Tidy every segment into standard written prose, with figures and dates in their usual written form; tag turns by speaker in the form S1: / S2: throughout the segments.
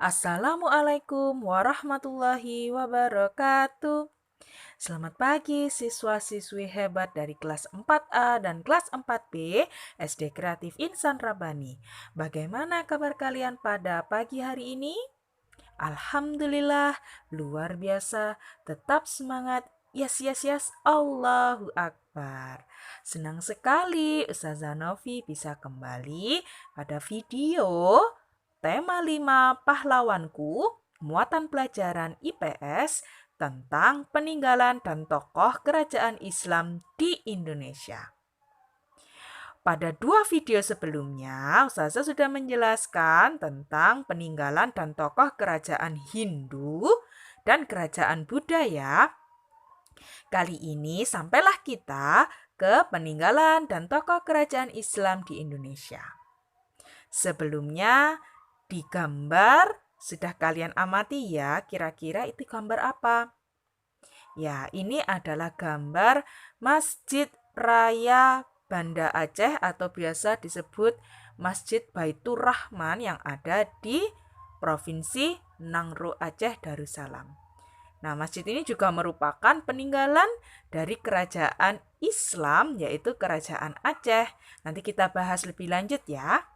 S1: Assalamualaikum warahmatullahi wabarakatuh. Selamat pagi siswa-siswi hebat dari kelas 4A dan kelas 4B SD Kreatif Insan Rabani. Bagaimana kabar kalian pada pagi hari ini? Alhamdulillah, luar biasa. Tetap semangat. Yes, yes, yes. Allahu Akbar. Senang sekali Ustazah Novi bisa kembali pada video tema 5 pahlawanku, muatan pelajaran IPS tentang peninggalan dan tokoh kerajaan Islam di Indonesia. Pada 2 video sebelumnya, Ustazah sudah menjelaskan tentang peninggalan dan tokoh kerajaan Hindu dan kerajaan Buddha ya. Kali ini sampailah kita ke peninggalan dan tokoh kerajaan Islam di Indonesia. Sebelumnya, di gambar sudah kalian amati ya, kira-kira itu gambar apa? Ya, ini adalah gambar Masjid Raya Banda Aceh atau biasa disebut Masjid Baitur Rahman yang ada di Provinsi Nangro Aceh Darussalam. Nah, masjid ini juga merupakan peninggalan dari kerajaan Islam yaitu Kerajaan Aceh. Nanti kita bahas lebih lanjut ya.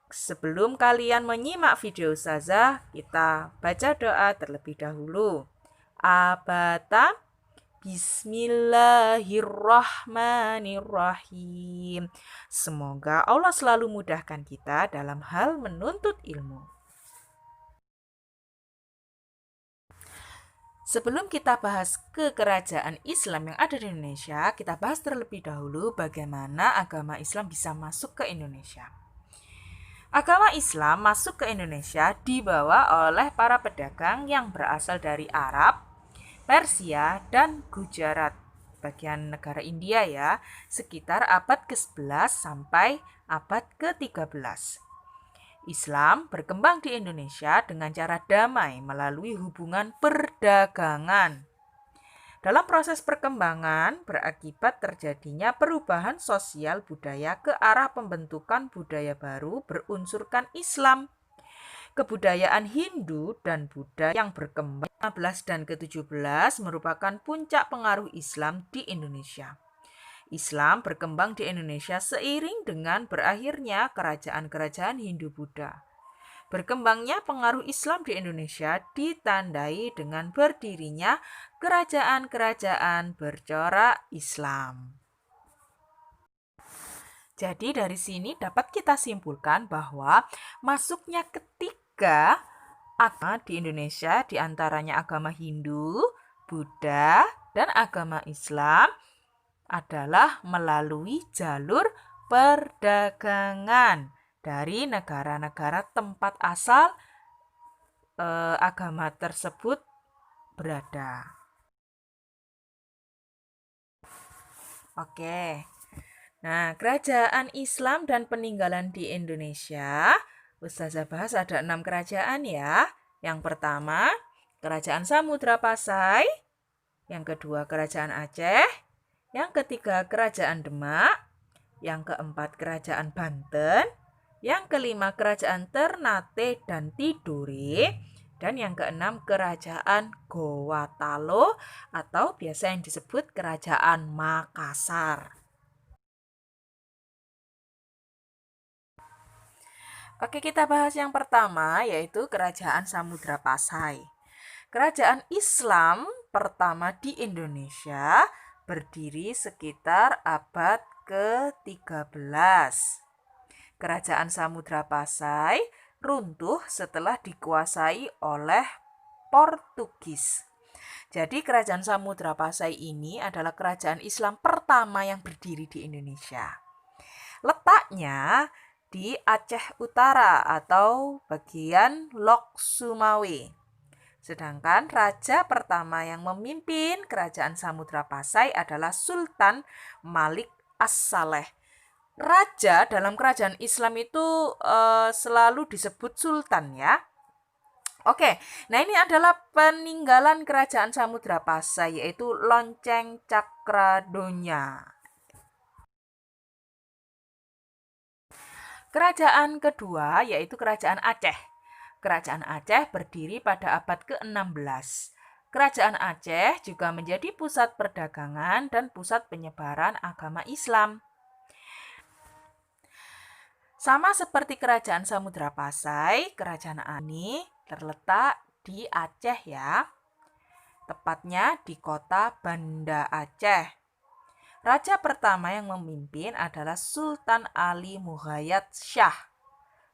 S1: Sebelum kalian menyimak video Ustazah, kita baca doa terlebih dahulu. Abata Bismillahirrahmanirrahim. Semoga Allah selalu mudahkan kita dalam hal menuntut ilmu. Sebelum kita bahas ke kerajaan Islam yang ada di Indonesia, kita bahas terlebih dahulu bagaimana agama Islam bisa masuk ke Indonesia. Agama Islam masuk ke Indonesia dibawa oleh para pedagang yang berasal dari Arab, Persia, dan Gujarat, bagian negara India ya, sekitar abad ke-11 sampai abad ke-13. Islam berkembang di Indonesia dengan cara damai melalui hubungan perdagangan. Dalam proses perkembangan berakibat terjadinya perubahan sosial budaya ke arah pembentukan budaya baru berunsurkan Islam. Kebudayaan Hindu dan Buddha yang berkembang 15 dan ke-17 merupakan puncak pengaruh Islam di Indonesia. Islam berkembang di Indonesia seiring dengan berakhirnya kerajaan-kerajaan Hindu-Buddha. Berkembangnya pengaruh Islam di Indonesia ditandai dengan berdirinya kerajaan-kerajaan bercorak Islam. Jadi dari sini dapat kita simpulkan bahwa masuknya ketiga agama di Indonesia, diantaranya agama Hindu, Buddha, dan agama Islam adalah melalui jalur perdagangan dari negara-negara tempat asal agama tersebut berada. Oke. Nah, kerajaan Islam dan peninggalan di Indonesia, Ustazah bahas ada 6 kerajaan ya. Yang pertama, Kerajaan Samudra Pasai. Yang kedua, Kerajaan Aceh. Yang ketiga, Kerajaan Demak. Yang keempat, Kerajaan Banten. Yang kelima, Kerajaan Ternate dan Tidore. Dan yang keenam, Kerajaan Gowatalo atau biasa yang disebut Kerajaan Makassar. Oke, kita bahas yang pertama, yaitu Kerajaan Samudra Pasai. Kerajaan Islam pertama di Indonesia berdiri sekitar abad ke-13. Kerajaan Samudra Pasai runtuh setelah dikuasai oleh Portugis. Jadi Kerajaan Samudra Pasai ini adalah kerajaan Islam pertama yang berdiri di Indonesia. Letaknya di Aceh Utara atau bagian Lok Sumawe. Sedangkan raja pertama yang memimpin Kerajaan Samudra Pasai adalah Sultan Malik As-Saleh. Raja dalam kerajaan Islam itu selalu disebut sultan ya. Oke, nah ini adalah peninggalan Kerajaan Samudra Pasai yaitu Lonceng Cakradonya. Kerajaan kedua yaitu Kerajaan Aceh. Kerajaan Aceh berdiri pada abad ke-16. Kerajaan Aceh juga menjadi pusat perdagangan dan pusat penyebaran agama Islam. Sama seperti Kerajaan Samudra Pasai, Kerajaan ini terletak di Aceh ya. Tepatnya di kota Banda Aceh. Raja pertama yang memimpin adalah Sultan Ali Muhayyad Shah.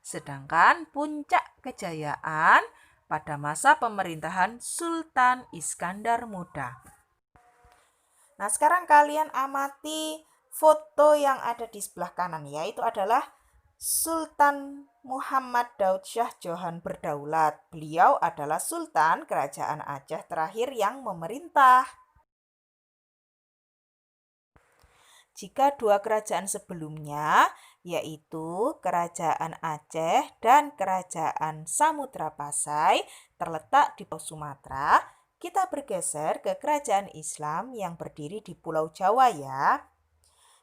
S1: Sedangkan puncak kejayaan pada masa pemerintahan Sultan Iskandar Muda. Nah, sekarang kalian amati foto yang ada di sebelah kanan ya. Itu adalah Sultan Muhammad Daud Shah Johan Berdaulat. Beliau adalah Sultan Kerajaan Aceh terakhir yang memerintah. Jika dua kerajaan sebelumnya, yaitu Kerajaan Aceh dan Kerajaan Samudra Pasai, terletak di Pulau Sumatera, kita bergeser ke kerajaan Islam yang berdiri di Pulau Jawa ya,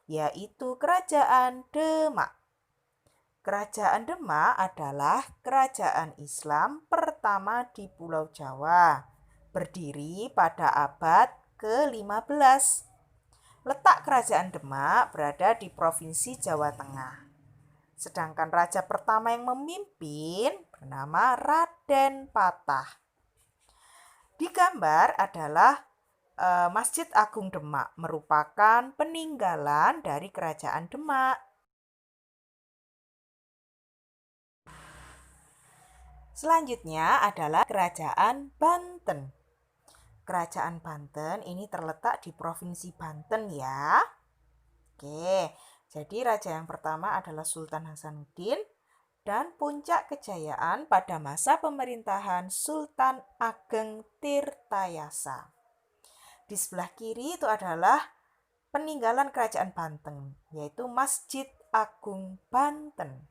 S1: yaitu Kerajaan Demak. Kerajaan Demak adalah kerajaan Islam pertama di Pulau Jawa, berdiri pada abad ke-15. Letak kerajaan Demak berada di Provinsi Jawa Tengah. Sedangkan raja pertama yang memimpin bernama Raden Patah. Di gambar adalah Masjid Agung Demak, merupakan peninggalan dari kerajaan Demak. Selanjutnya adalah Kerajaan Banten. Kerajaan Banten ini terletak di Provinsi Banten ya. Oke, jadi raja yang pertama adalah Sultan Hasanuddin dan puncak kejayaan pada masa pemerintahan Sultan Ageng Tirtayasa. Di sebelah kiri itu adalah peninggalan Kerajaan Banten, yaitu Masjid Agung Banten.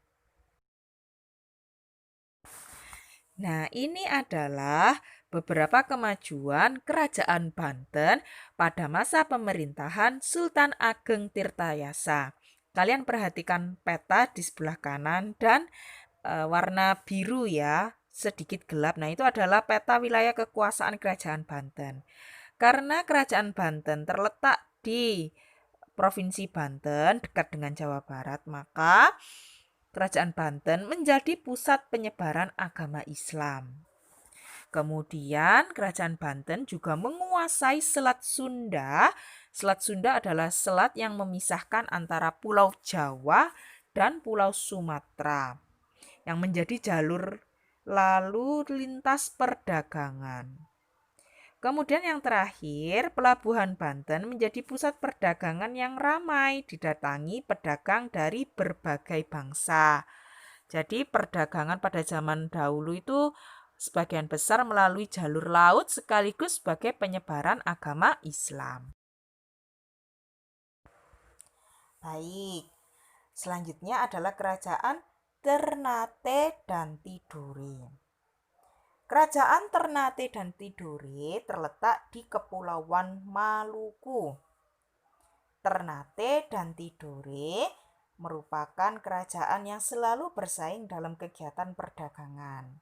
S1: Nah, ini adalah beberapa kemajuan Kerajaan Banten pada masa pemerintahan Sultan Ageng Tirtayasa. Kalian perhatikan peta di sebelah kanan dan warna biru ya, sedikit gelap. Nah, itu adalah peta wilayah kekuasaan Kerajaan Banten. Karena Kerajaan Banten terletak di Provinsi Banten dekat dengan Jawa Barat, maka Kerajaan Banten menjadi pusat penyebaran agama Islam. Kemudian Kerajaan Banten juga menguasai Selat Sunda. Selat Sunda adalah selat yang memisahkan antara Pulau Jawa dan Pulau Sumatera, yang menjadi jalur lalu lintas perdagangan. Kemudian yang terakhir, Pelabuhan Banten menjadi pusat perdagangan yang ramai didatangi pedagang dari berbagai bangsa. Jadi perdagangan pada zaman dahulu itu sebagian besar melalui jalur laut sekaligus sebagai penyebaran agama Islam. Baik, selanjutnya adalah Kerajaan Ternate dan Tidore. Kerajaan Ternate dan Tidore terletak di Kepulauan Maluku. Ternate dan Tidore merupakan kerajaan yang selalu bersaing dalam kegiatan perdagangan.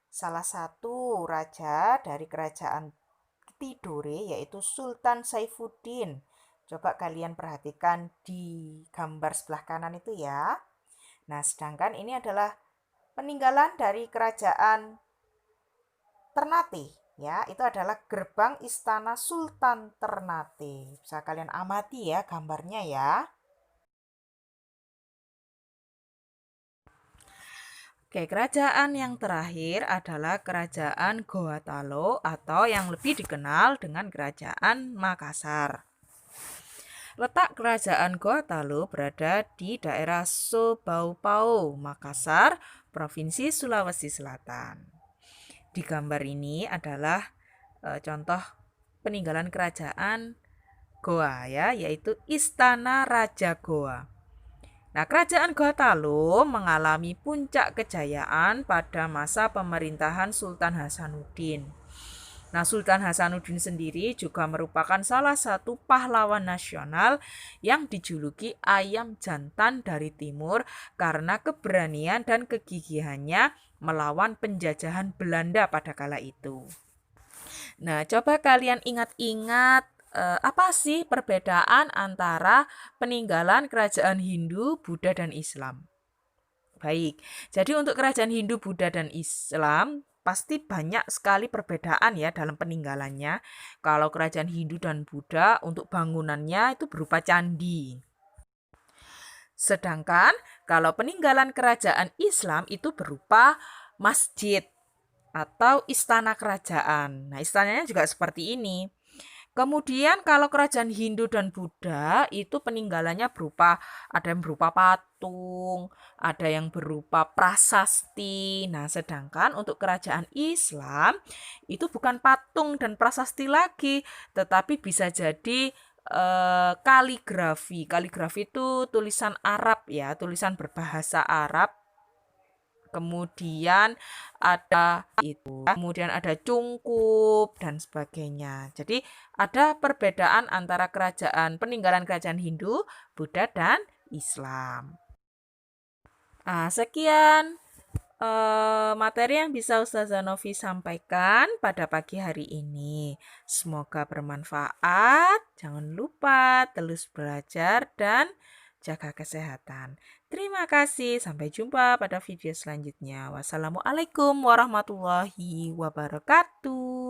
S1: Salah satu raja dari kerajaan Tidore yaitu Sultan Saifuddin. Coba kalian perhatikan di gambar sebelah kanan itu ya. Nah, sedangkan ini adalah peninggalan dari kerajaan Ternate ya, itu adalah gerbang istana Sultan Ternate. Bisa kalian amati ya gambarnya ya. Oke, kerajaan yang terakhir adalah Kerajaan Gorontalo atau yang lebih dikenal dengan Kerajaan Makassar. Letak Kerajaan Gorontalo berada di daerah Sobaupau, Makassar, Provinsi Sulawesi Selatan. Di gambar ini adalah contoh peninggalan kerajaan Goa ya, yaitu Istana Raja Goa. Nah, Kerajaan Gorontalo mengalami puncak kejayaan pada masa pemerintahan Sultan Hasanuddin. Nah, Sultan Hasanuddin sendiri juga merupakan salah satu pahlawan nasional yang dijuluki ayam jantan dari timur karena keberanian dan kegigihannya melawan penjajahan Belanda pada kala itu. Nah, coba kalian ingat-ingat apa sih perbedaan antara peninggalan kerajaan Hindu, Buddha, dan Islam? Baik, jadi untuk kerajaan Hindu, Buddha, dan Islam pasti banyak sekali perbedaan ya dalam peninggalannya. Kalau kerajaan Hindu dan Buddha untuk bangunannya itu berupa candi. Sedangkan kalau peninggalan kerajaan Islam itu berupa masjid atau istana kerajaan. Nah, istananya juga seperti ini. Kemudian kalau kerajaan Hindu dan Buddha itu peninggalannya ada yang berupa patung, ada yang berupa prasasti. Nah, sedangkan untuk kerajaan Islam itu bukan patung dan prasasti lagi, tetapi bisa jadi kaligrafi. Kaligrafi itu tulisan Arab ya, tulisan berbahasa Arab. Kemudian kemudian ada cungkup dan sebagainya. Jadi ada perbedaan antara peninggalan kerajaan Hindu, Buddha, dan Islam. Sekian materi yang bisa Ustazah Novi sampaikan pada pagi hari ini. Semoga bermanfaat. Jangan lupa terus belajar dan jaga kesehatan. Terima kasih. Sampai jumpa pada video selanjutnya. Wassalamualaikum warahmatullahi wabarakatuh.